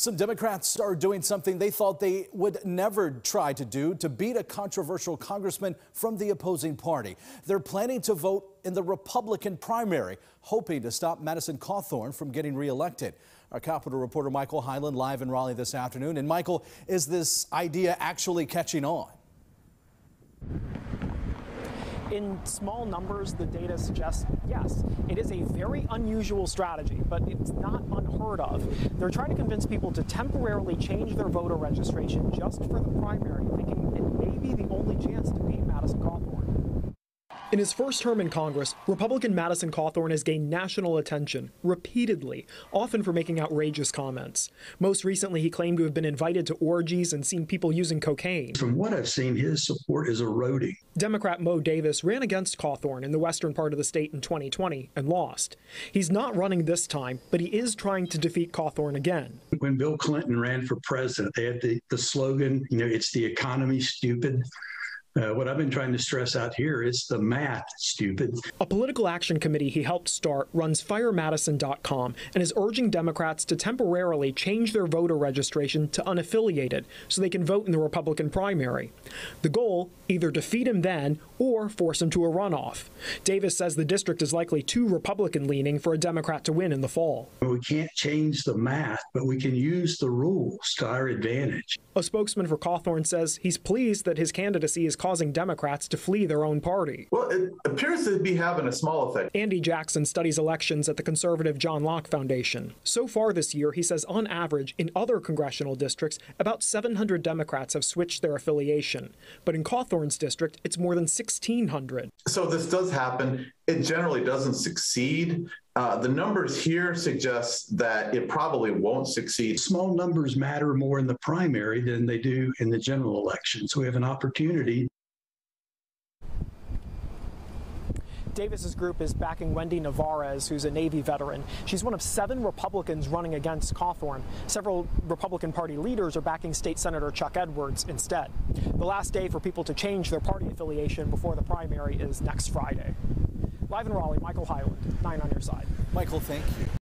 Some Democrats are doing something they thought they would never try to do to beat a controversial congressman from the opposing party. They're planning to vote in the Republican primary, hoping to stop Madison Cawthorn from getting reelected. Our Capitol reporter Michael Hyland live in Raleigh this afternoon. And Michael, is this idea actually catching on? In small numbers, the data suggests, yes, it is a very unusual strategy, but it's not unheard of. They're trying to convince people to temporarily change their voter registration just for the primary, thinking it may be the only chance to beat Madison Cawthorn. In his first term in Congress, Republican Madison Cawthorn has gained national attention repeatedly, often for making outrageous comments. Most recently, he claimed to have been invited to orgies and seen people using cocaine. From what I've seen, his support is eroding. Democrat Mo Davis ran against Cawthorn in the western part of the state in 2020 and lost. He's not running this time, but he is trying to defeat Cawthorn again. When Bill Clinton ran for president, they had the slogan, it's the economy, stupid. What I've been trying to stress out here is the math, stupid. A political action committee he helped start runs FireMadison.com and is urging Democrats to temporarily change their voter registration to unaffiliated so they can vote in the Republican primary. The goal, either defeat him then or force him to a runoff. Davis says the district is likely too Republican-leaning for a Democrat to win in the fall. We can't change the math, but we can use the rules to our advantage. A spokesman for Cawthorn says he's pleased that his candidacy is causing Democrats to flee their own party. Well, it appears to be having a small effect. Andy Jackson studies elections at the conservative John Locke Foundation. So far this year, he says on average, in other congressional districts, about 700 Democrats have switched their affiliation. But in Cawthorn's district, it's more than 1,600. So this does happen. It generally doesn't succeed. The numbers here suggest that it probably won't succeed. Small numbers matter more in the primary than they do in the general election. So we have an opportunity. Davis's group is backing Wendy Navarez, who's a Navy veteran. She's one of 7 Republicans running against Cawthorn. Several Republican Party leaders are backing State Senator Chuck Edwards instead. The last day for people to change their party affiliation before the primary is next Friday. Live in Raleigh, Michael Hyland, 9 on your side. Michael, thank you.